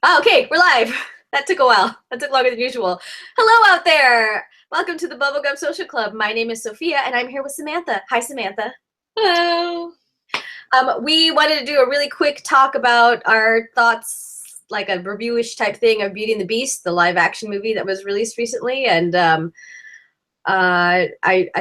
Oh, okay, we're live. That took a while. That took longer than usual. Hello out there. Welcome to the Bubblegum Social Club. My name is Sophia, and I'm here with Samantha. Hi, Samantha. Hello. We wanted to do a really quick talk about our thoughts, like a reviewish type thing of Beauty and the Beast, the live action movie that was released recently. And I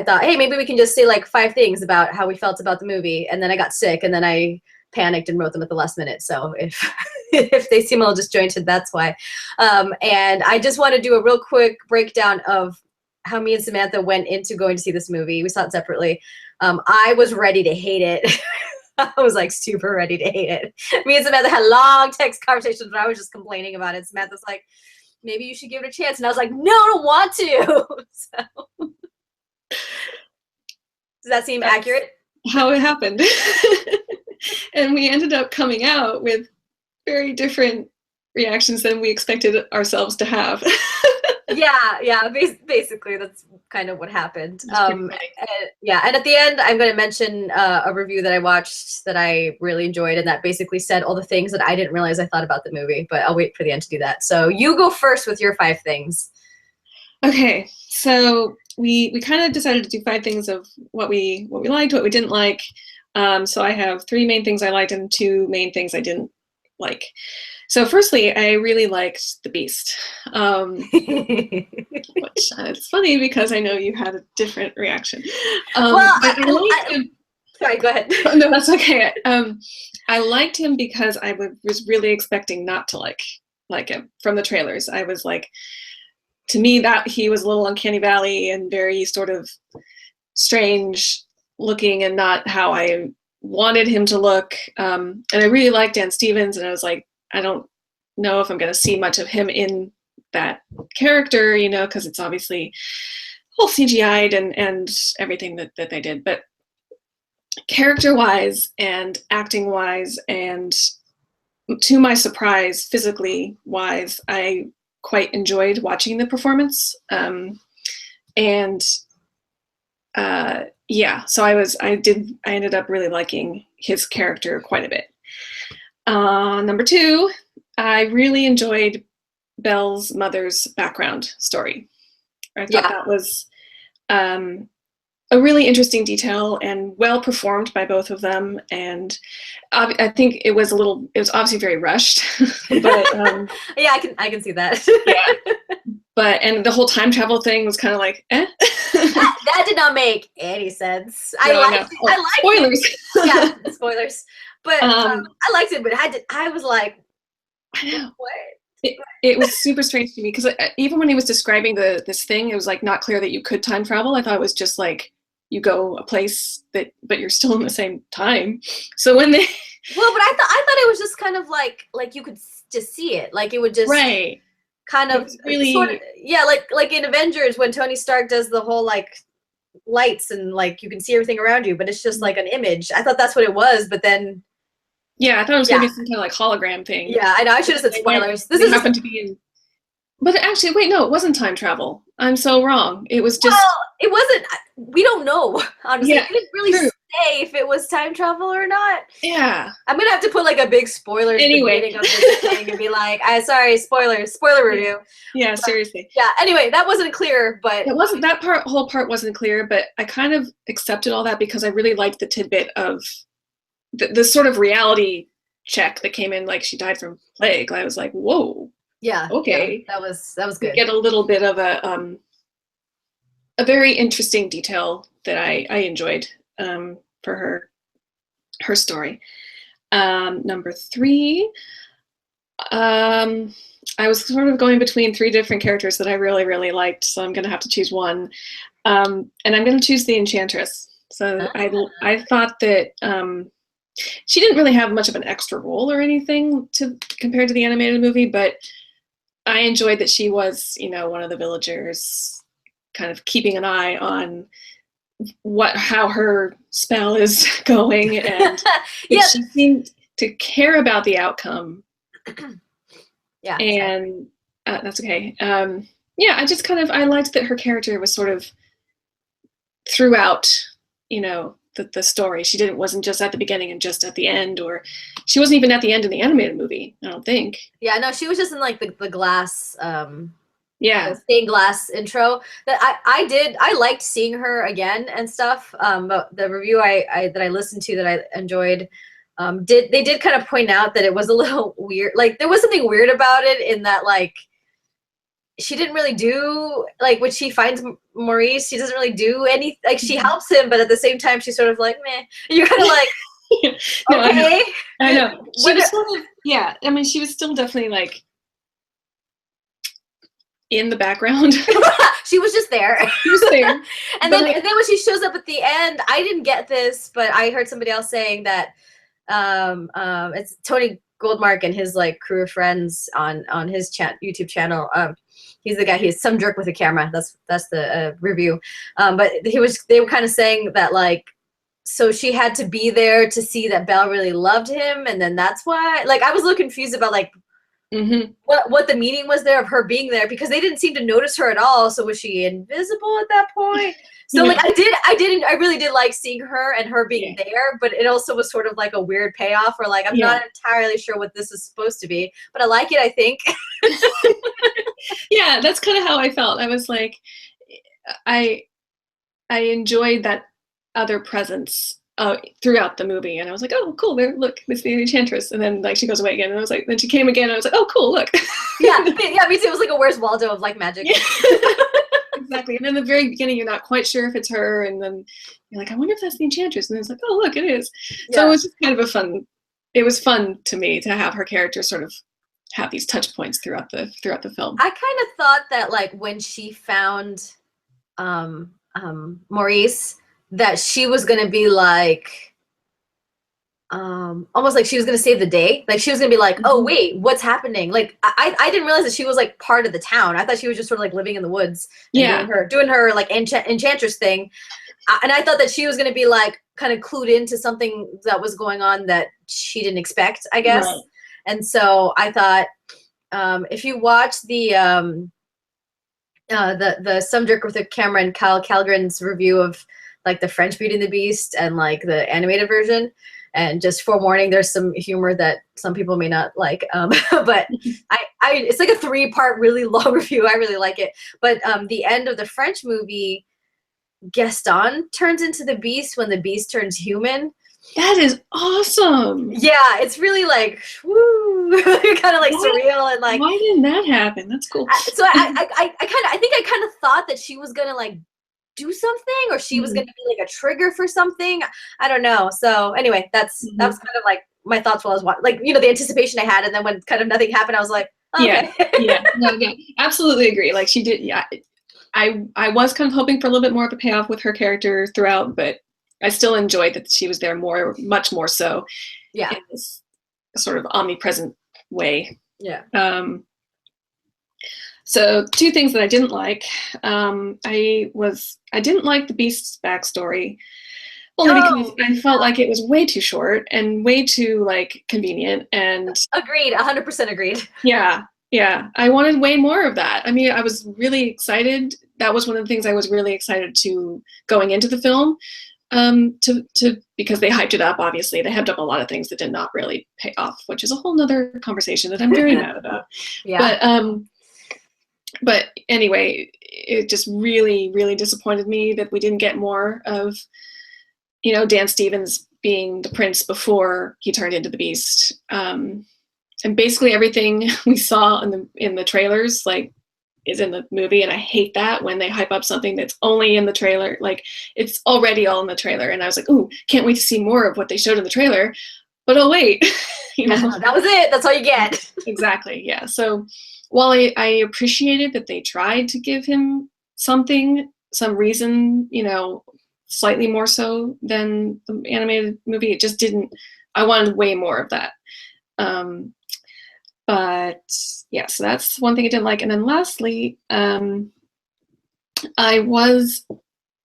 thought, hey, maybe we can just say like 5 things about how we felt about the movie. And then I got sick, and then I panicked and wrote them at the last minute. So if if they seem a little disjointed, that's why. And I just want to do a real quick breakdown of how me and Samantha went into going to see this movie. We saw it separately. I was ready to hate it. I was like super ready to hate it. Me and Samantha had long text conversations where I was just complaining about it. Samantha's like, maybe you should give it a chance. And I was like, no, I don't want to. So, does that seem That's accurate? how it happened. And we ended up coming out with very different reactions than we expected ourselves to have. Yeah, basically that's kind of what happened. It's pretty funny. Yeah, and at the end, I'm going to mention a review that I watched that I really enjoyed, and that basically said all the things that I didn't realize I thought about the movie. But I'll wait for the end to do that. So you go first with your 5 things. Okay, so we kind of decided to do 5 things of what we liked, what we didn't like. So I have 3 main things I liked and 2 main things I didn't like. So firstly, I really liked The Beast, which it's funny because I know you had a different reaction. Well, But I liked him. sorry, go ahead. No, that's okay. I liked him because I was really expecting not to like him from the trailers. I was like, to me, that he was a little uncanny valley and very sort of strange looking and not how I wanted him to look. And I really liked Dan Stevens, and I was like, I don't know if I'm going to see much of him in that character, because it's obviously whole CGI'd and everything that they did. But character-wise and acting-wise, and to my surprise, physically-wise, I quite enjoyed watching the performance. So I ended up really liking his character quite a bit. Number 2, I really enjoyed Belle's mother's background story. I thought that was a really interesting detail and well performed by both of them. And I think it was obviously very rushed, but yeah, I can see that. Yeah. And the whole time travel thing was kind of like, eh. that did not make any sense. No, I liked spoilers. It. Yeah, spoilers. But I liked it, but I was like, I know. What? It was super strange to me because even when he was describing this thing, it was like not clear that you could time travel. I thought it was just like you go a place but you're still in the same time. So when they well, but I thought it was just kind of like you could just see it, like it would just right. kind of really sort of, yeah, like in Avengers when Tony Stark does the whole like lights and like you can see everything around you, but it's just like an image. I thought that's what it was, but then I thought it was gonna be some kind of like hologram thing. Yeah, I know. I should have said spoilers. This happened to be in. But actually, wait, no, it wasn't time travel. I'm so wrong. It was just. Well, it wasn't. We don't know, honestly. Yeah, it didn't really say if it was time travel or not. Yeah. I'm gonna have to put like a big spoiler anyway of this thing and be like, sorry, spoiler review. Yeah, seriously. Yeah. Anyway, that wasn't clear, but it wasn't whole part wasn't clear, but I kind of accepted all that because I really liked the tidbit of the sort of reality check that came in, like she died from plague. I was like, whoa. Yeah. Okay. Yeah, that was good. We get a little bit of a very interesting detail that I enjoyed for her story. Number 3, I was sort of going between 3 different characters that I really, really liked, so I'm going to have to choose one. And I'm going to choose the Enchantress. So I thought that she didn't really have much of an extra role or anything compared to the animated movie, but I enjoyed that she was, one of the villagers kind of keeping an eye on how her spell is going, and she seemed to care about the outcome. Yeah. And that's okay. I just I liked that her character was sort of throughout, the story. She wasn't just at the beginning and just at the end, or she wasn't even at the end in the animated movie, I don't think. Yeah, no, she was just in like the glass, Yeah. the stained glass intro. That I liked seeing her again and stuff. But the review that I listened to that I enjoyed, they did kind of point out that it was a little weird. Like there was something weird about it in that like she didn't really do like when she finds Maurice, she doesn't really do any like she helps him, but at the same time she's sort of like meh. You're kind of like No, okay. I know. She was sort of, yeah. I mean, she was still definitely like in the background. She was just there. She was there. and then when she shows up at the end, I didn't get this, but I heard somebody else saying that it's Tony Goldmark and his like crew of friends on his YouTube channel. He's the guy. He's some jerk with a camera. That's the review. But they were kind of saying that like, so she had to be there to see that Belle really loved him, and then that's why. Like I was a little confused about like what the meaning was there of her being there, because they didn't seem to notice her at all. So was she invisible at that point? So like I really did like seeing her and her being there, but it also was sort of like a weird payoff where like I'm not entirely sure what this is supposed to be, but I like it, I think. Yeah, that's kind of how I felt. I was like, I enjoyed that other presence throughout the movie, and I was like, oh cool, there, look, it's the Enchantress, and then like she goes away again, and I was like, then she came again, and I was like, oh cool, look. yeah, me too. It was like a Where's Waldo of like magic. Exactly. And in the very beginning you're not quite sure if it's her, and then you're like, I wonder if that's the Enchantress, and then it's like, oh look, it is. So it was just kind of it was fun to me to have her character sort of have these touch points throughout the film. I kind of thought that like when she found Maurice, that she was gonna be like almost like she was gonna save the day. Like she was gonna be like, oh wait, what's happening? Like I didn't realize that she was like part of the town. I thought she was just sort of like living in the woods and doing her like enchantress thing. And I thought that she was gonna be like kind of clued into something that was going on that she didn't expect, I guess. Right. And so I thought if you watch the Some Jerk with a Camera and Kyle Calgren's review of like the French Beauty and the Beast and like the animated version, and just forewarning, there's some humor that some people may not like, but it's like a 3-part really long review. I really like it. But the end of the French movie, Gaston turns into the Beast when the Beast turns human. That is awesome. Yeah, it's really like woo, kind of like surreal and like. Why didn't that happen? That's cool. So I think I kind of thought that she was gonna like do something, or she was gonna be like a trigger for something. I don't know. So anyway, that was kind of like my thoughts while I was watching, like, you know, the anticipation I had, and then when kind of nothing happened, I was like, oh, okay. No, absolutely agree. Like she did. Yeah, I was kind of hoping for a little bit more of a payoff with her character throughout, but I still enjoyed that she was there much more so. Yeah. In this sort of omnipresent way. Yeah. So 2 things that I didn't like. I didn't like the Beast's backstory. Only because I felt like it was way too short and way too like convenient, and agreed, 100% agreed. Yeah. I wanted way more of that. I mean, I was really excited. That was one of the things I was really excited to going into the film. Because they hyped it up, obviously. They hyped up a lot of things that did not really pay off, which is a whole nother conversation that I'm very mad about. Yeah. But anyway, it just really, really disappointed me that we didn't get more of, you know, Dan Stevens being the prince before he turned into the Beast. And basically everything we saw in the trailers, like, is in the movie, and I hate that when they hype up something that's only in the trailer. Like, it's already all in the trailer, and I was like, ooh, can't wait to see more of what they showed in the trailer. But oh wait, you know, that was it. That's all you get. Exactly. Yeah. So while I appreciated that they tried to give him some reason, you know, slightly more so than the animated movie, it just didn't. I wanted way more of that. But yeah, so that's one thing I didn't like. And then lastly, I was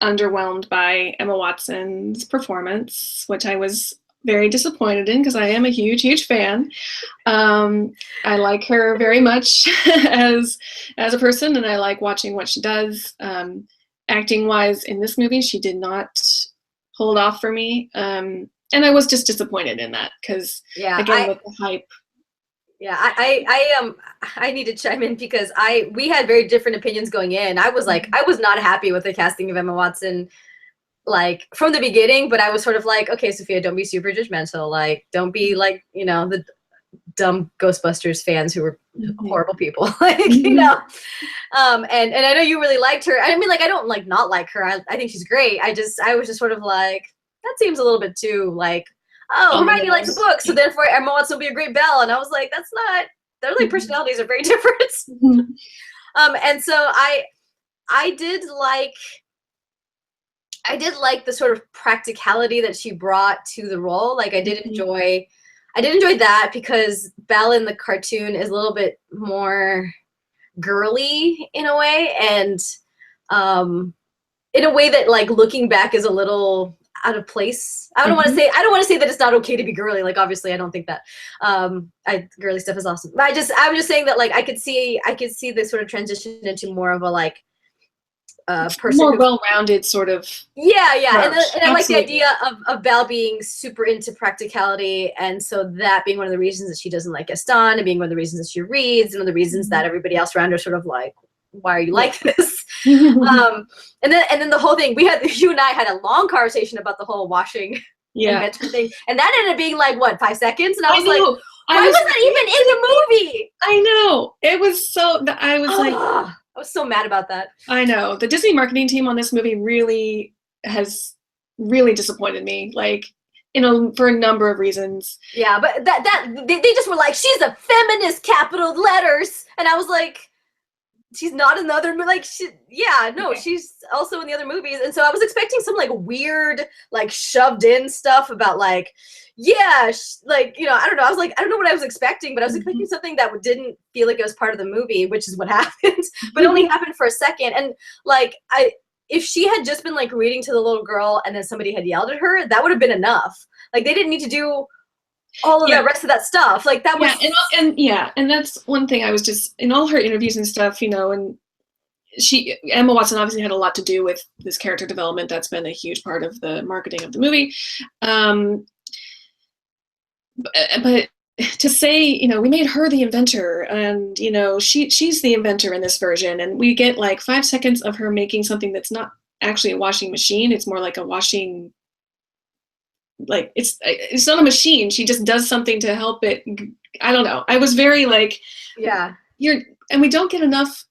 underwhelmed by Emma Watson's performance, which I was very disappointed in because I am a huge fan. I like her very much as a person, and I like watching what she does. Acting wise in this movie, she did not hold off for me. And I was just disappointed in that because, again, with the hype. Yeah, I need to chime in because we had very different opinions going in. I was like, I was not happy with the casting of Emma Watson, like from the beginning, but I was sort of like, okay, Sophia, don't be super judgmental. Like, don't be like, you know, the dumb Ghostbusters fans who were horrible people, like, you know. And I know you really liked her. I mean, like, I don't like not like her. I think she's great. I was just sort of like, that seems a little bit too like, oh, Hermione likes the book, so therefore Emma Watson will be a great Belle. And I was like, that's not. Their like personalities are very different. And so I did like the sort of practicality that she brought to the role. Like I did enjoy that because Belle in the cartoon is a little bit more girly in a way, and in a way that like looking back is a little out of place. I don't want to say that it's not okay to be girly. Like obviously I don't think that girly stuff is awesome. But I was just saying that like I could see this sort of transition into more of a like person more well-rounded sort of and I like the idea of Belle being super into practicality, and so that being one of the reasons that she doesn't like Gaston, and being one of the reasons that she reads, and one of the reasons that everybody else around her sort of like, why are you like this? And then the whole thing, you and I had a long conversation about the whole washing inventor thing, and that ended up being like what, 5 seconds, and I was like, why was that even in the movie? I know, it was so, I was like, I was so mad about that. I know. The Disney marketing team on this movie really has really disappointed me, like, for a number of reasons. Yeah, but they just were like, she's a feminist, capital letters, and I was like, she's not in the other, like, she's also in the other movies, and so I was expecting some like weird, like shoved in stuff about like, like, you know, I don't know. I was like, I don't know what I was expecting, but I was expecting something that didn't feel like it was part of the movie, which is what happened, but it only happened for a second. And like, if she had just been like reading to the little girl and then somebody had yelled at her, that would have been enough. Like they didn't need to do all of the rest of that stuff. Like that was, and that's one thing I was just, in all her interviews and stuff, you know, and Emma Watson obviously had a lot to do with this character development. That's been a huge part of the marketing of the movie. But to say, you know, we made her the inventor, and you know, she's the inventor in this version, and we get like 5 seconds of her making something that's not actually a washing machine. It's more like a washing, like it's not a machine. She just does something to help it. I don't know. I was very like, and we don't get enough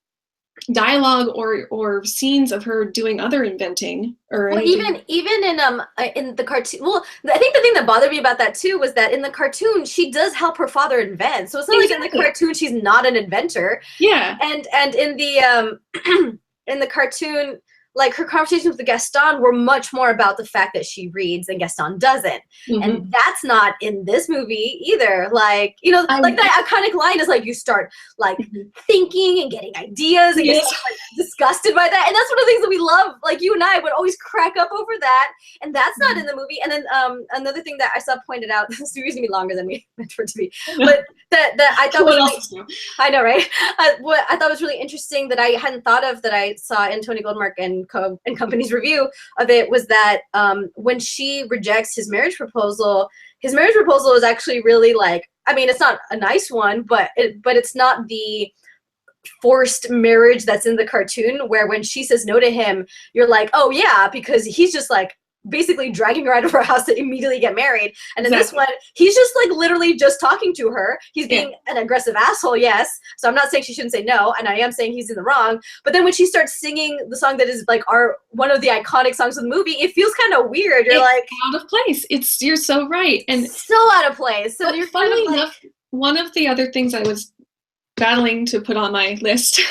dialogue or scenes of her doing other inventing or even in the cartoon. Well, I think the thing that bothered me about that too was that in the cartoon she does help her father invent, so it's not like in the cartoon she's not an inventor. And in the in the cartoon, like her conversations with Gaston were much more about the fact that she reads and Gaston doesn't. And that's not in this movie either. Like, you know, like that iconic line is like, you start like thinking and getting ideas and get like disgusted by that. And that's one of the things that we love. Like you and I would always crack up over that. And that's not in the movie. And then another thing that I saw pointed out, this movie's gonna be longer than we meant for it to be, but that I thought was really, I know, right? What I thought was really interesting that I hadn't thought of, that I saw in Tony Goldmark and Company's review of it, was that when she rejects his marriage proposal is actually really like, I mean, it's not a nice one, but it's not the forced marriage that's in the cartoon, where when she says no to him, you're like, oh yeah, because he's just like basically dragging her out of her house to immediately get married. And in this one, he's just like literally just talking to her. He's being an aggressive asshole, yes. So I'm not saying she shouldn't say no, and I am saying he's in the wrong. But then when she starts singing the song that is like one of the iconic songs of the movie, it feels kind of weird. You're like, out of place. You're so right. And so out of place. So you're funnily enough, one of the other things I was battling to put on my list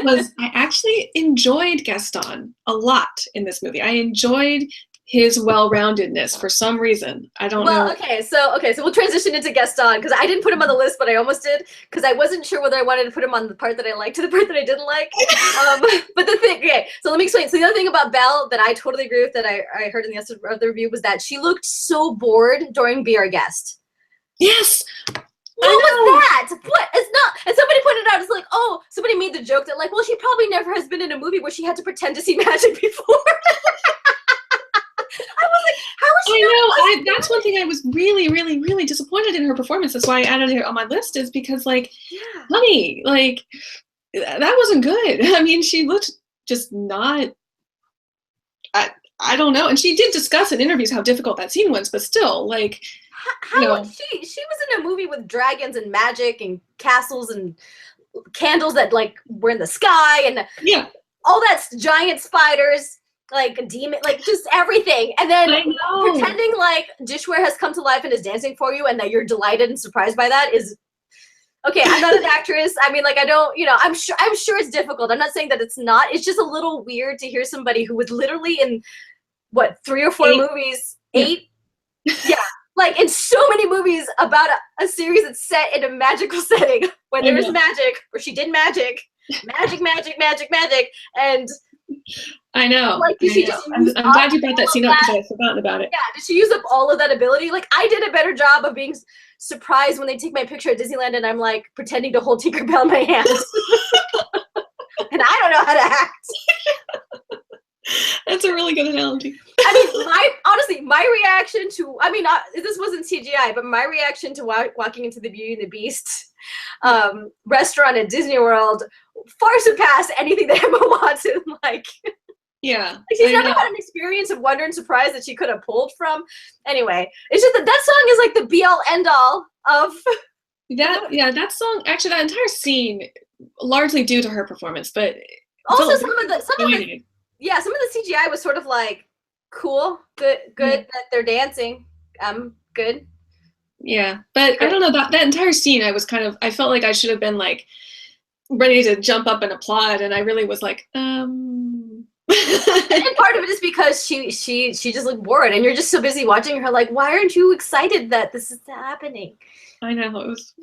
was I actually enjoyed Gaston a lot in this movie. I enjoyed his well-roundedness for some reason. I don't know. Okay, so we'll transition into Gaston, because I didn't put him on the list, but I almost did, because I wasn't sure whether I wanted to put him on the part that I liked or the part that I didn't like. But the thing, so let me explain. So the other thing about Belle that I totally agree with, that I heard in the review, was that she looked so bored during Be Our Guest. Yes. What was that? What? It's not. And somebody pointed out, it's like, oh, somebody made the joke that like, well, she probably never has been in a movie where she had to pretend to see magic before. I her performance. That's why I added her on my list, is because like, Yeah. honey, like that wasn't good. I mean, she looked just not, I don't know. And she did discuss in interviews how difficult that scene was, but still, like, How she was in a movie with dragons and magic and castles and candles that like were in the sky and yeah, all that giant spiders, like a demon, like just everything. And then I know. pretending like dishware has come to life and is dancing for you and that you're delighted and surprised by that is okay. I'm not an actress. I mean, like, I don't, I'm sure it's difficult. I'm not saying that it's not. It's just a little weird to hear somebody who was literally in what, 3 or 4 movies, 8? Yeah. Like in so many movies about a series that's set in a magical setting where there is magic, where she did magic, and I know. like, I'm glad you brought that scene up because I had forgotten about it. Yeah, did she use up all of that ability? Like, I did a better job of being surprised when they take my picture at Disneyland and I'm like pretending to hold Tinkerbell in my hands, and I don't know how to act. That's a really good analogy. I mean, my reaction to, this wasn't CGI, but my reaction to walking into the Beauty and the Beast restaurant at Disney World far surpassed anything that Emma Watson, like. Yeah. She's never had an experience of wonder and surprise that she could have pulled from. Anyway, it's just that song is like the be-all, end-all of. That song, actually, that entire scene, largely due to her performance, but. Also, some of the CGI was sort of like cool, good that they're dancing. Good. Yeah, but I don't know, that entire scene, I felt like I should have been like ready to jump up and applaud, and I really was like, And part of it is because she just looked bored, and you're just so busy watching her. Like, why aren't you excited that this is happening? I know, it was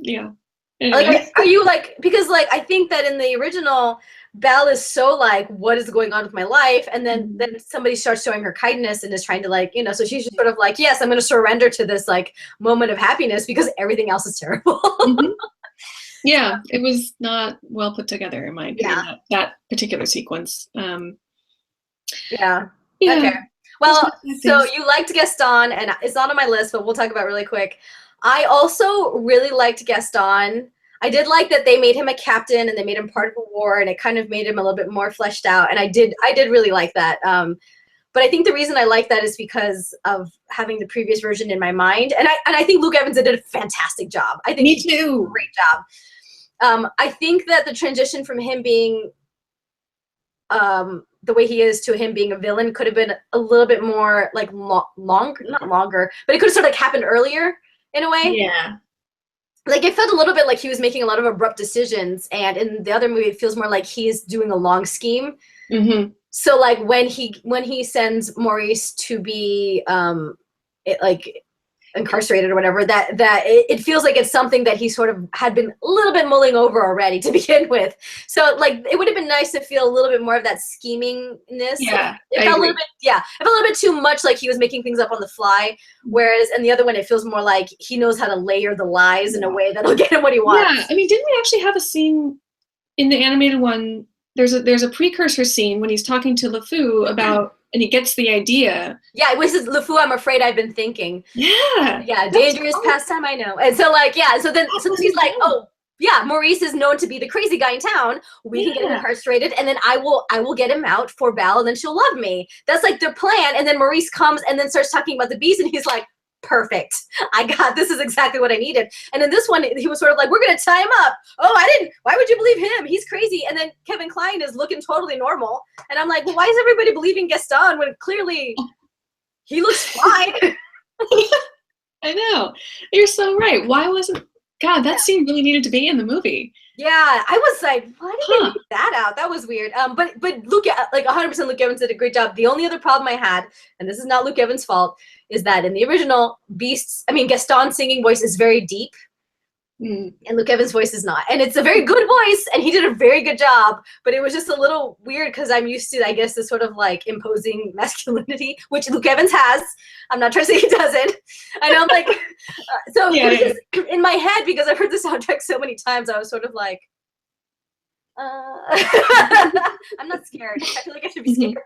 Anyway. Like, are you like, because like I think that in the original, Belle is so like, what is going on with my life? And then somebody starts showing her kindness and is trying to like, so she's just sort of like, yes, I'm going to surrender to this like moment of happiness because everything else is terrible. Yeah, it was not well put together in my opinion, that particular sequence. Yeah. Okay. Well, so you liked Gaston, and it's not on my list, but we'll talk about it really quick. I also really liked Gaston. I did like that they made him a captain and they made him part of a war, and it kind of made him a little bit more fleshed out. And I did really like that. But I think the reason I like that is because of having the previous version in my mind. And I think Luke Evans did a fantastic job. I think Me too. He did a great job. I think that the transition from him being the way he is to him being a villain could have been a little bit more like not longer, but it could have sort of like happened earlier in a way. Yeah. Like, it felt a little bit like he was making a lot of abrupt decisions, and in the other movie, it feels more like he is doing a long scheme. Mm-hmm. So, like, when he sends Maurice to be, incarcerated or whatever, that it feels like it's something that he sort of had been a little bit mulling over already to begin with. So, like, it would have been nice to feel a little bit more of that schemingness. Yeah, it felt a little bit too much like he was making things up on the fly. Whereas in the other one, it feels more like he knows how to layer the lies in a way that'll get him what he wants. Yeah, I mean, didn't we actually have a scene in the animated one? There's a precursor scene when he's talking to LeFou about. And he gets the idea. Yeah, it was LeFou, I'm afraid I've been thinking. Yeah. Yeah, dangerous pastime, I know. And so, like, yeah, so then he's like, oh, yeah, Maurice is known to be the crazy guy in town. We can get him incarcerated, and then I will get him out for Belle, and then she'll love me. That's like their plan. And then Maurice comes and then starts talking about the beast, and he's like, perfect. This is exactly what I needed. And in this one, he was sort of like, we're going to tie him up. Oh, why would you believe him? He's crazy. And then Kevin Kline is looking totally normal. And I'm like, well, why is everybody believing Gaston when clearly he looks fine? I know. You're so right. Why wasn't, God, that scene really needed to be in the movie. Yeah, I was like, why did they leave that out? That was weird. But Luke, like 100% Luke Evans did a great job. The only other problem I had, and this is not Luke Evans' fault, is that in the original Gaston's singing voice is very deep, and Luke Evans' voice is not. And it's a very good voice, and he did a very good job, but it was just a little weird because I'm used to, I guess, this sort of like imposing masculinity, which Luke Evans has. I'm not trying to say he doesn't. I know, like, just in my head, because I've heard the soundtrack so many times, I was sort of like, I'm not scared. I feel like I should be scared.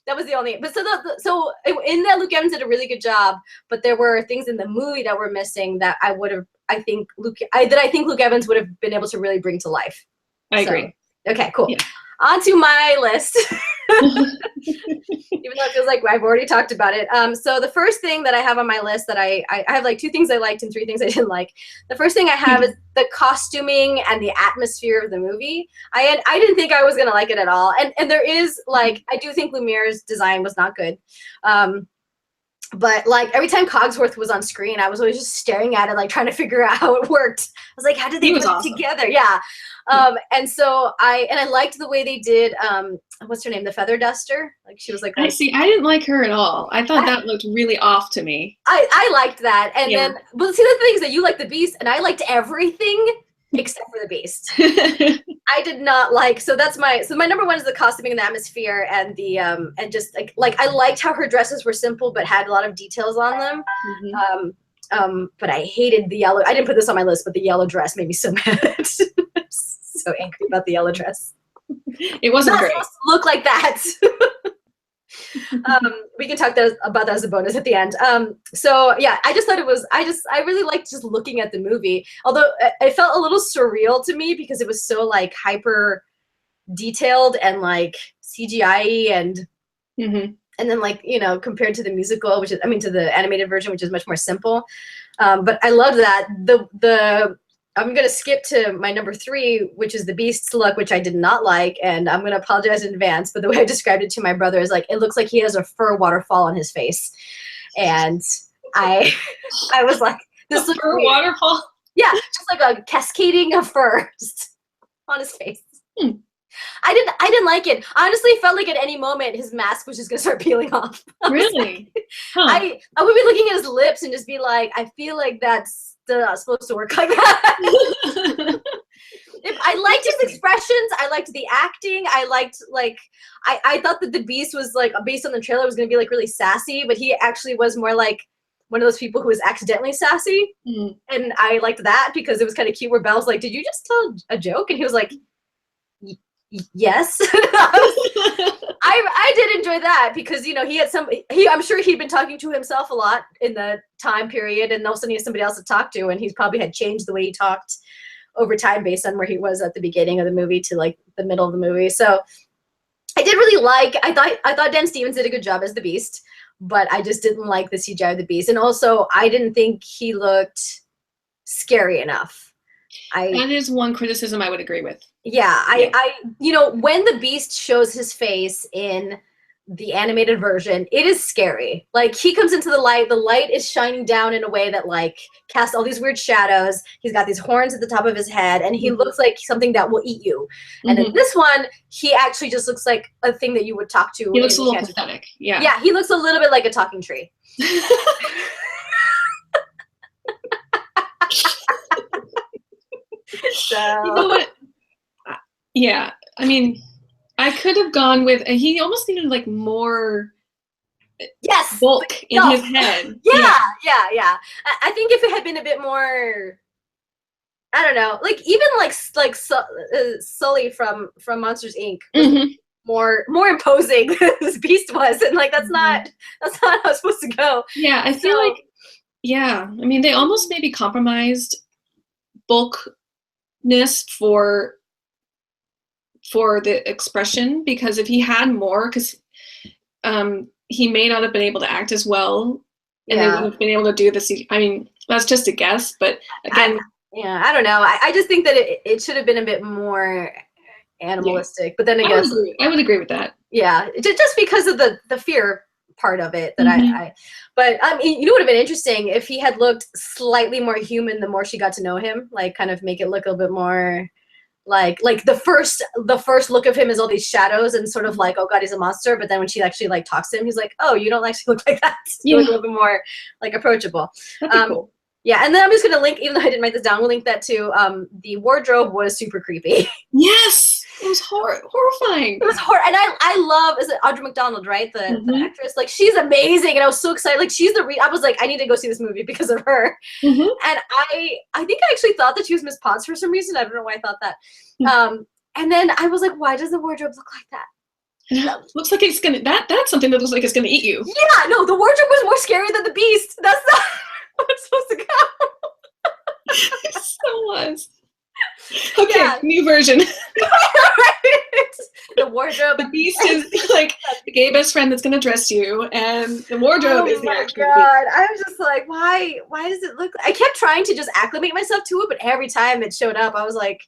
That was the only. But so in that, Luke Evans did a really good job. But there were things in the movie that were missing that I think Luke Evans would have been able to really bring to life. I agree. Okay, cool. Yeah. On to my list. Even though it feels like I've already talked about it. So the first thing that I have on my list that I have like 2 things I liked and 3 things I didn't like. The first thing I have is the costuming and the atmosphere of the movie. I didn't think I was gonna like it at all. And there is like, I do think Lumiere's design was not good. But like every time Cogsworth was on screen, I was always just staring at it, like trying to figure out how it worked. I was like, how did they put it together? Yeah. And so I liked the way they did, what's her name? The Feather Duster. Like she was like, I didn't like her at all. I thought that looked really off to me. I liked that. And then, but see, the thing is that you liked the Beast and I liked everything except for the Beast. I did not like, so my number 1 is the costuming and the atmosphere and the and just like I liked how her dresses were simple but had a lot of details on them. But I hated the yellow. I didn't put this on my list, but the yellow dress made me so mad. So angry about the yellow dress. It wasn't great. Supposed to look like that. We can talk about that as a bonus at the end. So yeah, I just thought it was, I really liked just looking at the movie, although it felt a little surreal to me because it was so like hyper detailed and like CGI and then like, you know, compared to the musical, which is, I mean, to the animated version, which is much more simple. But I love that. I'm going to skip to my number 3, which is the Beast's look, which I did not like. And I'm going to apologize in advance. But the way I described it to my brother is like, it looks like he has a fur waterfall on his face. And I was like, this looks fur weird. Waterfall? Yeah, just like a cascading of fur just on his face. I didn't like it. Honestly, it felt like at any moment his mask was just going to start peeling off. Really? I would be looking at his lips and just be like, I feel like that's not supposed to work like that. I liked his expressions. I liked the acting. I liked like I thought that the Beast was like, based on the trailer, was going to be like really sassy, but he actually was more like one of those people who was accidentally sassy. And I liked that because it was kind of cute where Belle's like, did you just tell a joke? And he was like, yes. I did enjoy that because, you know, I'm sure he'd been talking to himself a lot in the time period, and all of a sudden he has somebody else to talk to, and he's probably had changed the way he talked over time based on where he was at the beginning of the movie to like the middle of the movie. So I did really like, I thought Dan Stevens did a good job as the Beast, but I just didn't like the CGI of the Beast. And also I didn't think he looked scary enough. That is one criticism I would agree with. Yeah, I you know, when the Beast shows his face in the animated version, it is scary. Like he comes into the light is shining down in a way that like casts all these weird shadows. He's got these horns at the top of his head, and he looks like something that will eat you. And in this one, he actually just looks like a thing that you would talk to. He looks a little pathetic. Yeah. Yeah, he looks a little bit like a talking tree. So. You know what? Yeah, I mean, I could have gone with, he almost needed like more bulk in his head. Yeah. I think if it had been a bit more, I don't know, like even like Sully from Monsters Inc. was more imposing than this Beast was, and like that's not how it's supposed to go. Yeah, I feel like, I mean, they almost maybe compromised bulkness for the expression, because if he had more, because he may not have been able to act as well, and they would have been able to do this. I mean, that's just a guess, but again, I don't know. I just think that it should have been a bit more animalistic. But then again, I would agree with that. Yeah, just because of the fear part of it that but I mean, you know, what would have been interesting if he had looked slightly more human the more she got to know him, like kind of make it look a little bit more like the first look of him is all these shadows and sort of like, oh god, he's a monster, but then when she actually like talks to him, he's like, oh, you don't actually look like that. You look a little bit more like approachable. Cool. Yeah, and then I'm just gonna link, even though I didn't write this down, we'll link that to the wardrobe was super creepy. Yes, it was horrifying. It was and I love, is it Audra McDonald, right? The actress, like she's amazing, and I was so excited. Like she's I was like, I need to go see this movie because of her. And I think I actually thought that she was Miss Potts for some reason. I don't know why I thought that. And then I was like, why does the wardrobe look like that? Looks like it's gonna, that's something that looks like it's gonna eat you. Yeah, no, the wardrobe was more scary than the beast. That's not what it's supposed to go. It so was. Okay, Yeah. new version. The wardrobe. The beast is like the gay best friend that's gonna dress you, and the wardrobe is the actual beast. I was just like, why does it look I kept trying to just acclimate myself to it, but every time it showed up, I was like,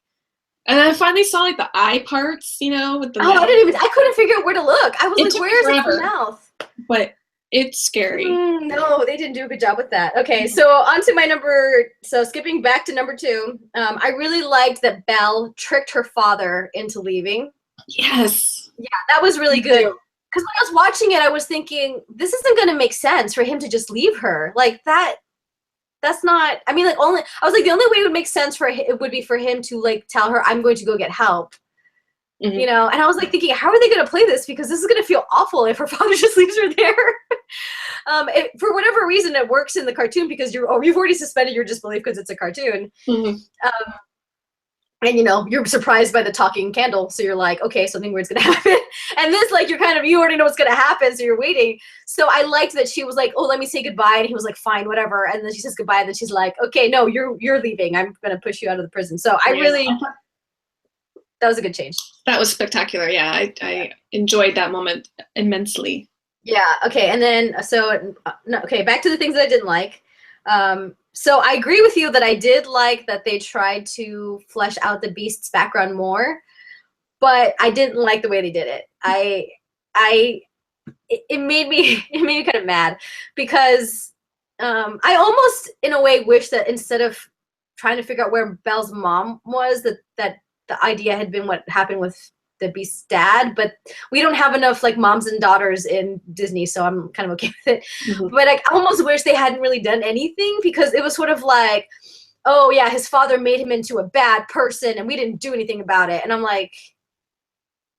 and I finally saw like the eye parts, you know, with the oh, mouth. I couldn't figure out where to look. I was It like, took where is forever. the mouth? But it's scary. No, they didn't do a good job with that. Okay, so on to my skipping back to number 2. I really liked that Belle tricked her father into leaving. Yes. Yeah, that was really good. Because when I was watching it, I was thinking, this isn't going to make sense for him to just leave her. Like, that's not, I mean, like, I was like, the only way it would make sense for it would be for him to, like, tell her, I'm going to go get help. You know, and I was like thinking, how are they going to play this? Because this is going to feel awful if her father just leaves her there. For whatever reason, it works in the cartoon because you've already suspended your disbelief because it's a cartoon. And, you know, you're surprised by the talking candle. So you're like, okay, something weird's going to happen. And this, like, you already know what's going to happen. So you're waiting. So I liked that she was like, oh, let me say goodbye. And he was like, fine, whatever. And then she says goodbye. And then she's like, okay, no, you're leaving. I'm going to push you out of the prison. So that was a good change. That was spectacular. Yeah, I enjoyed that moment immensely. Yeah. Okay. And then, okay, back to the things that I didn't like. So I agree with you that I did like that they tried to flesh out the beast's background more, but I didn't like the way they did it. It made me kind of mad because I almost, in a way, wish that instead of trying to figure out where Belle's mom was, that the idea had been what happened with the beast's dad, but we don't have enough like moms and daughters in Disney, so I'm kind of okay with it. But I almost wish they hadn't really done anything because it was sort of like, oh yeah, his father made him into a bad person and we didn't do anything about it. And I'm like,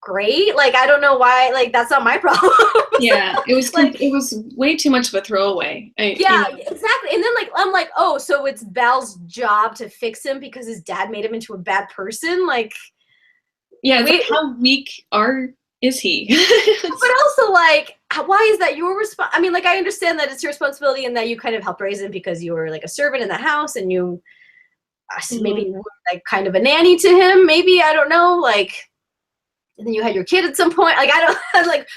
great, like I don't know why, like that's not my problem. Yeah, it was like it was way too much of a throwaway. Yeah, exactly. And then like I'm like, oh, so it's Belle's job to fix him because his dad made him into a bad person, like. Yeah, like how weak is he? But also, like, why is that your response? I mean, like, I understand that it's your responsibility and that you kind of helped raise him because you were like a servant in the house and you maybe were like kind of a nanny to him. Maybe, I don't know, like, and then you had your kid at some point. Like, I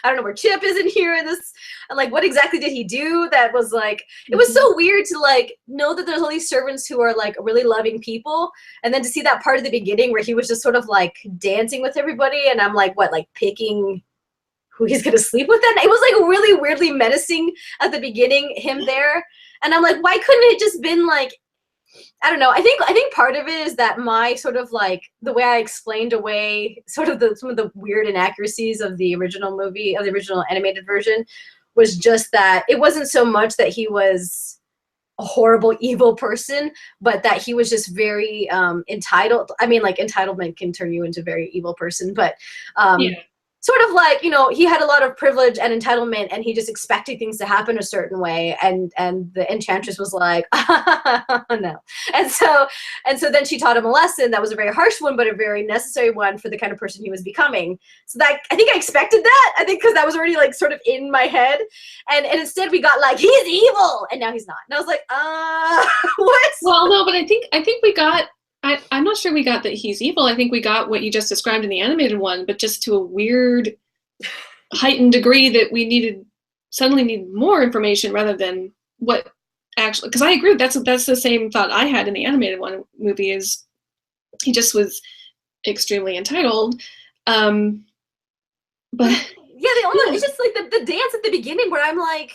don't know where Chip is in here in this. Like, what exactly did he do that was like, it was so weird to like know that there's all these servants who are like really loving people. And then to see that part of the beginning where he was just sort of like dancing with everybody. And I'm like, what, like picking who he's going to sleep with? And it was like really weirdly menacing at the beginning, him there. And I'm like, why couldn't it just been like, I don't know. I think part of it is that my sort of like the way I explained away sort of some of the weird inaccuracies of the original movie, of the original animated version, was just that it wasn't so much that he was a horrible, evil person, but that he was just very entitled. I mean, like entitlement can turn you into a very evil person, but sort of like, you know, he had a lot of privilege and entitlement and he just expected things to happen a certain way. And the enchantress was like, no. And so then she taught him a lesson that was a very harsh one, but a very necessary one for the kind of person he was becoming. So that, I think I expected that. I think because that was already like sort of in my head. And instead we got like, he's evil. And now he's not. And I was like, what? Well, no, but I think we got, I'm not sure we got that he's evil. I think we got what you just described in the animated one, but just to a weird, heightened degree that we suddenly need more information rather than what actually. Because I agree, that's the same thought I had in the animated movie. Is he just was extremely entitled, but it's just like the dance at the beginning where I'm like,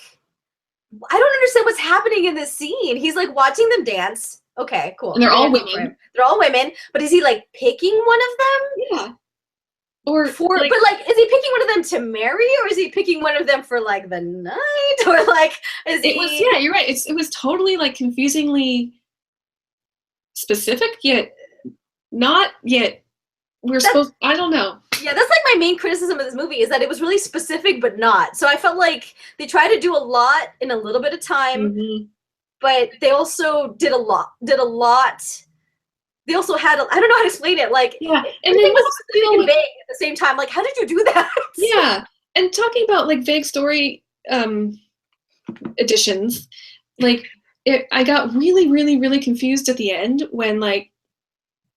I don't understand what's happening in this scene. He's like watching them dance. Okay, cool. And they're all women. They're all women, but is he like picking one of them? Yeah. Or but like, is he picking one of them to marry, or is he picking one of them for like the night, or like yeah, you're right. It was totally like confusingly specific, yet not yet. I don't know. Yeah, that's like my main criticism of this movie is that it was really specific but not. So I felt like they tried to do a lot in a little bit of time. But they also did a lot they also had, I don't know how to explain it. Like, yeah, and everything then was specific and vague at the same time. Like, how did you do that? Yeah, and talking about like vague story additions, like I got really, really, really confused at the end when like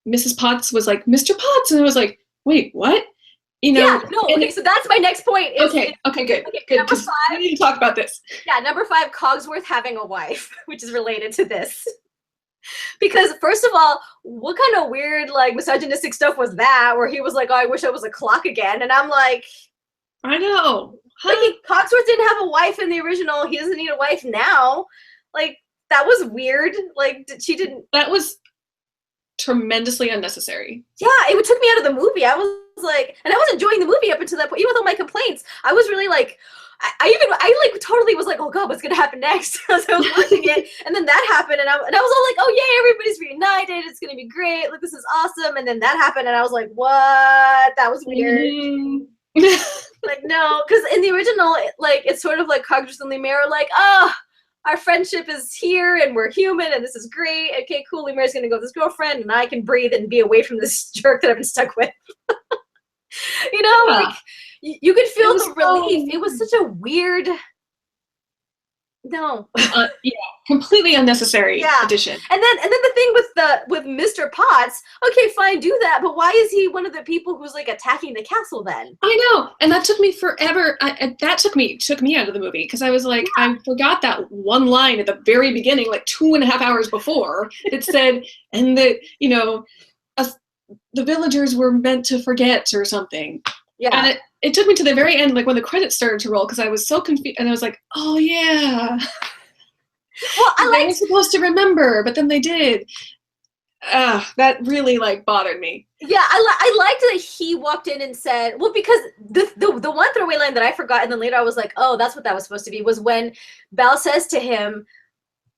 Mrs. Potts was like, Mr. Potts, and I was like, wait, what? You know? Yeah, no, okay, so that's my next point. Okay, good, good, because we need to talk about this. Yeah, number 5, Cogsworth having a wife, which is related to this. Because first of all, what kind of weird, like, misogynistic stuff was that, where he was like, oh, I wish I was a clock again, and I'm like, I know. Like, Cogsworth didn't have a wife in the original, he doesn't need a wife now. Like, that was weird. Like, she didn't. That was tremendously unnecessary. Yeah, it took me out of the movie. I was like, and I was enjoying the movie up until that point, even with all my complaints. I was really like, I like totally was like, oh god, what's gonna happen next? As I was watching it, and then that happened, and I was all like, oh yay, everybody's reunited, it's gonna be great, like this is awesome. And then that happened, and I was like, what? That was weird. Like, no, because in the original, like, it's sort of like Cogsworth and Lemire are like, oh, our friendship is here and we're human and this is great. Okay, cool. Lemire's gonna go with his girlfriend and I can breathe and be away from this jerk that I've been stuck with. You know, yeah. like, you could feel the relief. It was such a weird. No. Yeah, completely unnecessary addition. And then the thing with Mr. Potts, okay, fine, do that, but why is he one of the people who's like attacking the castle then? I know, and that took me forever. That took me out of the movie because I was like, I forgot that one line at the very beginning, like 2.5 hours before, that said, and that, you know, the villagers were meant to forget or something. Yeah. And it took me to the very end, like when the credits started to roll, because I was so confused, and I was like, oh yeah. Well, they were supposed to remember, but then they did. That really like bothered me. Yeah, I liked that he walked in and said, well, because the one throwaway line that I forgot, and then later I was like, oh, that's what that was supposed to be, was when Belle says to him,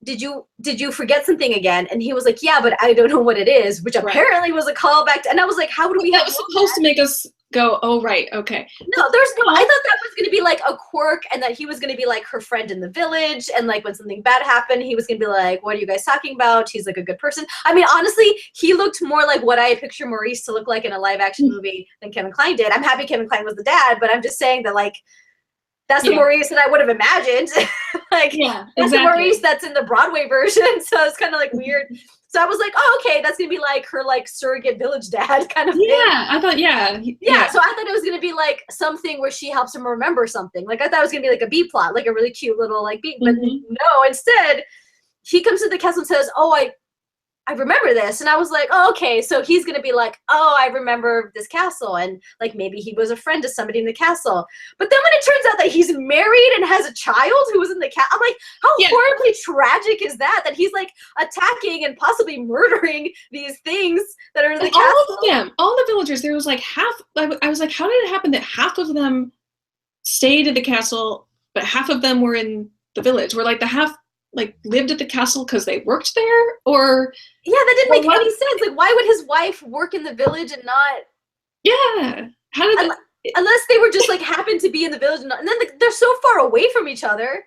did you forget something again? And he was like, yeah, but I don't know what it is, which apparently was a callback to, and I was like, how do we that was supposed to make us go, oh right, okay. No, there's no, I thought that was gonna be like a quirk and that he was gonna be like her friend in the village, and like when something bad happened, he was gonna be like, what are you guys talking about? He's like a good person. I mean, honestly, he looked more like what I picture Maurice to look like in a live action movie than Kevin Kline did. I'm happy Kevin Kline was the dad, but I'm just saying that, like, that's the Maurice that I would have imagined. Like, that's the Maurice that's in the Broadway version. So it's kind of like weird. So I was like, oh, okay, that's gonna be like her like surrogate village dad kind of thing. Yeah, I thought, yeah. So I thought it was gonna be like something where she helps him remember something. Like, I thought it was gonna be like a B plot, like a really cute little like B. But no, instead, he comes to the castle and says, oh, I remember this. And I was like, oh, okay, so he's gonna be like, oh, I remember this castle, and like maybe he was a friend to somebody in the castle. But then when it turns out that he's married and has a child who was in the castle, I'm like, how horribly tragic is that he's like attacking and possibly murdering these things that are in the castle? All of them, all the villagers, there was like half, I was like, how did it happen that half of them stayed at the castle, but half of them were in the village? Were like the half like lived at the castle because they worked there, or that didn't make any sense. Like, why would his wife work in the village and not? Yeah, how did unless they were just like happened to be in the village, and then they're so far away from each other.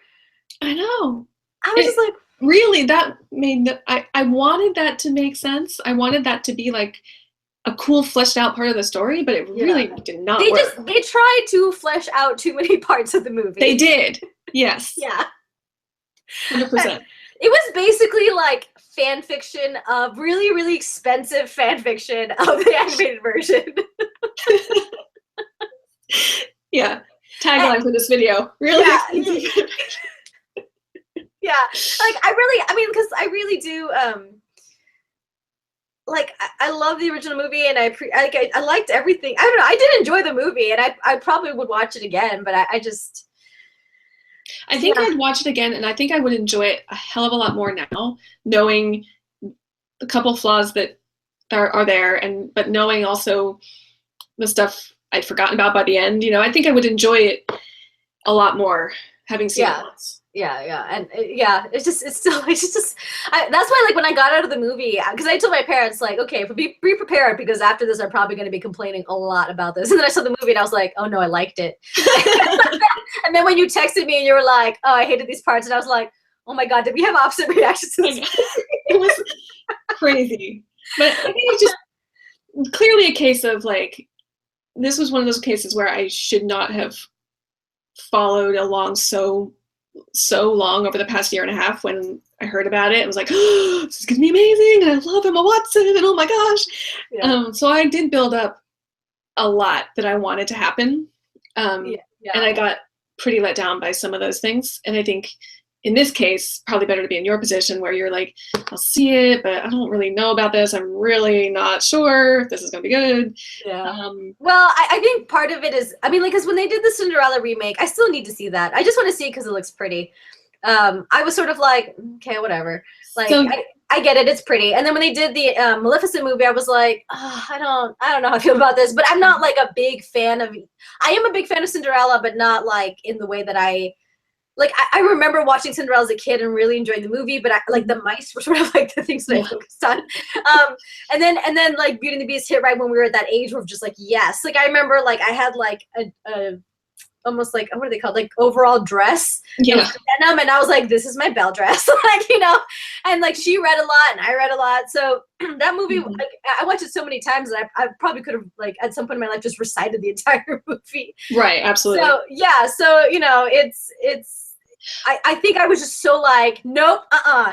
I know. I was just like, really, that made I wanted that to make sense. I wanted that to be like a cool fleshed out part of the story, but it really did not work. They tried to flesh out too many parts of the movie. They did. Yes. Yeah. 100%. It was basically like fan fiction of really, really expensive fan fiction of the animated version. Yeah. Tagline for this video. Really expensive. Yeah. Like, because I really do, like, I love the original movie, and I liked everything. I don't know. I did enjoy the movie, and I probably would watch it again, but I think I'd watch it again, and I think I would enjoy it a hell of a lot more now, knowing a couple flaws that are there, but knowing also the stuff I'd forgotten about by the end. You know, I think I would enjoy it a lot more having seen it once. And it's just that's why, like, when I got out of the movie, because I told my parents, like, okay, be prepared, because after this I'm probably going to be complaining a lot about this. And then I saw the movie and I was like, oh no, I liked it. And then when you texted me and you were like, oh, I hated these parts, and I was like, oh my god, did we have opposite reactions to this? It was crazy. But I think it's just clearly a case of like, this was one of those cases where I should not have followed along so long over the past year and a half. When I heard about it, I was like, oh, this is gonna be amazing, and I love Emma Watson, and oh my gosh. Yeah. So I did build up a lot that I wanted to happen. Yeah. And I got pretty let down by some of those things. And I think in this case, probably better to be in your position where you're like, I'll see it, but I don't really know about this. I'm really not sure if this is going to be good. Yeah. Well, I think part of it is, I mean, like, because when they did the Cinderella remake, I still need to see that. I just want to see it because it looks pretty. I was sort of like, okay, whatever. Like, So, I get it, it's pretty. And then when they did the Maleficent movie, I was like, oh, I don't know how I feel about this. But I'm not like a big fan of. I am a big fan of Cinderella, but not like in the way that I. Like, I remember watching Cinderella as a kid and really enjoying the movie, but like the mice were sort of like the things that I focused on. And then like Beauty and the Beast hit right when we were at that age where just like, yes. Like, I remember like I had like a almost like, what are they called? Like overall dress. yeah. Denim, and I was like, this is my Belle dress. Like, you know, and like she read a lot and I read a lot. So that movie, like, I watched it so many times that I probably could have like at some point in my life just recited the entire movie. Right. Absolutely. So yeah. So, you know, it's, I think I was just so like, nope,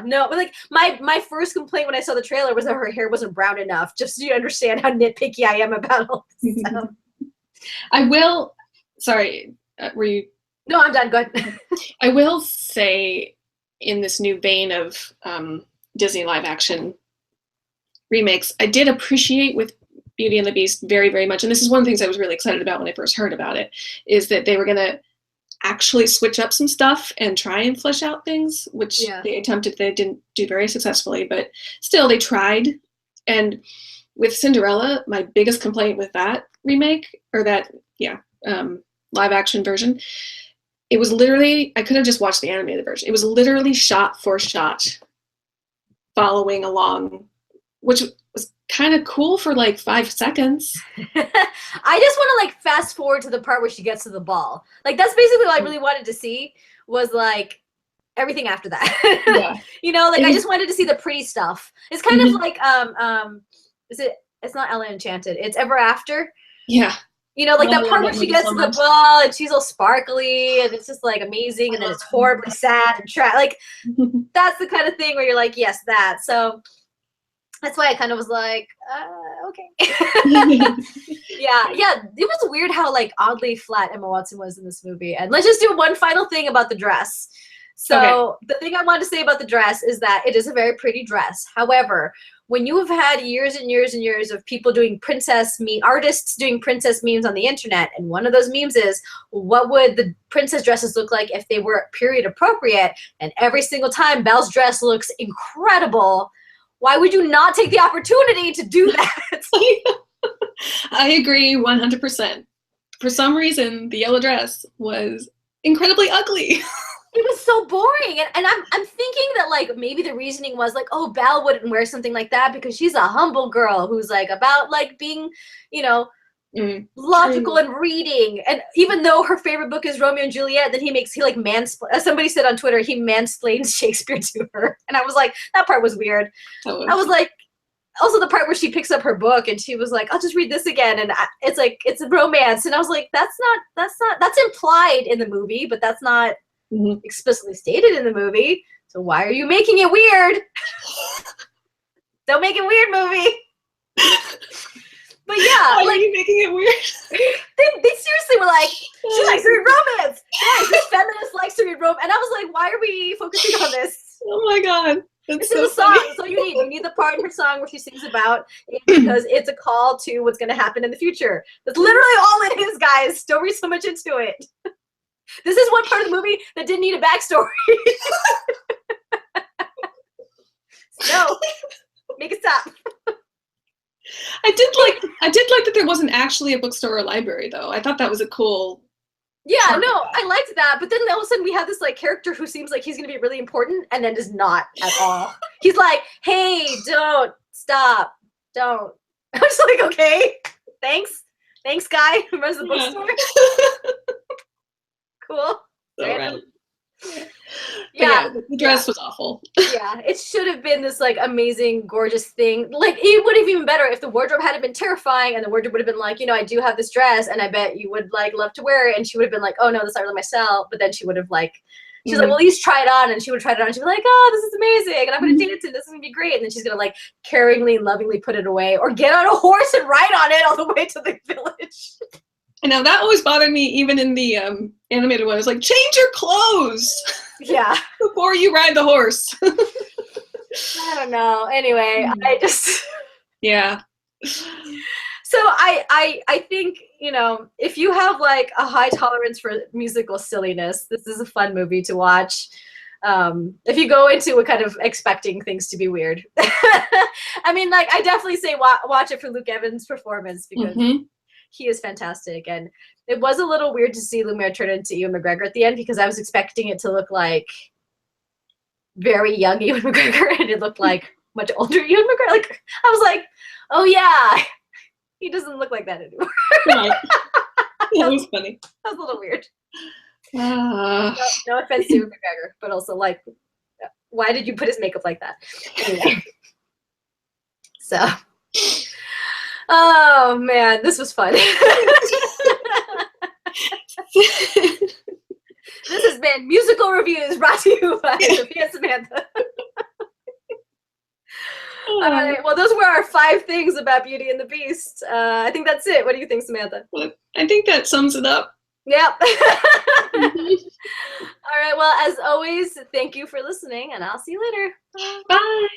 no. But like my first complaint when I saw the trailer was that her hair wasn't brown enough, just so you understand how nitpicky I am about all this stuff. I will, sorry, were you? No, I'm done, go ahead. I will say in this new vein of Disney live action remakes, I did appreciate with Beauty and the Beast very, very much, and this is one of the things I was really excited about when I first heard about it, is that they were going to actually switch up some stuff and try and flesh out things, which they attempted. They didn't do very successfully, but still they tried. And with Cinderella, my biggest complaint with that remake, or that live action version, it was literally, I could have just watched the animated version. It was literally shot for shot following along, which was kind of cool for like 5 seconds. I just want to like fast forward to the part where she gets to the ball. Like, that's basically what I really wanted to see, was like everything after that. Yeah. You know, like I just wanted to see the pretty stuff. It's kind of like it's not Ella Enchanted, it's Ever After. Yeah. You know, like that part where she gets to the ball and she's all sparkly and it's just like amazing, and then it's horribly sad and like that's the kind of thing where you're like, yes, that. So that's why I kind of was like, okay. Yeah. It was weird how like oddly flat Emma Watson was in this movie. And let's just do one final thing about the dress. So the thing I wanted to say about the dress is that it is a very pretty dress. However, when you have had years and years and years of people doing artists doing princess memes on the internet, and one of those memes is, what would the princess dresses look like if they were period appropriate? And every single time Belle's dress looks incredible. Why would you not take the opportunity to do that? I agree 100%. For some reason, the yellow dress was incredibly ugly. It was so boring. And I'm thinking that like maybe the reasoning was like, oh, Belle wouldn't wear something like that because she's a humble girl who's like about like being, you know, logical and reading. And even though her favorite book is Romeo and Juliet, then he like as somebody said on Twitter, he mansplains Shakespeare to her. And I was like, that part was weird. I was like, also the part where she picks up her book and she was like, I'll just read this again. And it's like, it's a romance. And I was like, that's implied in the movie, but that's not explicitly stated in the movie. So why are you making it weird? Don't make it weird, movie. But yeah, why are you making it weird? They seriously were like, she likes to read romance. Yeah, this feminist likes to read romance. And I was like, why are we focusing on this? Oh my god. This is a song. That's all you need. You need the part in her song where she sings about it because it's a call to what's going to happen in the future. That's literally all it is, guys. Don't read so much into it. This is one part of the movie that didn't need a backstory. No, make it stop. I did like that there wasn't actually a bookstore or library, though. I thought that was a cool. Yeah, no, I liked that. But then all of a sudden we have this like character who seems like he's gonna be really important, and then is not at all. He's like, "Hey, don't stop, don't." I was like, "Okay, thanks, guy who runs the bookstore." Cool. So right. Yeah, the dress was awful. yeah, it should have been this like amazing, gorgeous thing. Like it would have been better if the wardrobe hadn't been terrifying, and the wardrobe would have been like, you know, I do have this dress, and I bet you would like love to wear it. And she would have been like, oh no, that's not really myself. But then she would have like, she's like, well, at least try it on, and she would try it on. And she'd be like, oh, this is amazing, and I'm gonna dance it. This is gonna be great. And then she's gonna like caringly, lovingly put it away, or get on a horse and ride on it all the way to the village. And now that always bothered me, even in the animated one. It's like, change your clothes. Yeah. Before you ride the horse. I don't know. Anyway, I just. Yeah. So I think, you know, if you have like a high tolerance for musical silliness, this is a fun movie to watch. If you go into it kind of expecting things to be weird. I mean, like, I definitely say watch it for Luke Evans' performance, because he is fantastic. And it was a little weird to see Lumiere turn into Ewan McGregor at the end, because I was expecting it to look like very young Ewan McGregor, and it looked like much older Ewan McGregor. Like, I was like, oh yeah, he doesn't look like that anymore. Right. That was funny. That was a little weird. No offense to Ewan McGregor, but also like, why did you put his makeup like that? Anyway. So, oh man, this was fun. This has been Musical Reviews, brought to you by Sophia Samantha. All right, well, those were our 5 things about Beauty and the Beast. I think that's it. What do you think, Samantha? Well, I think that sums it up. Yep. All right, well, as always, thank you for listening, and I'll see you later. Bye.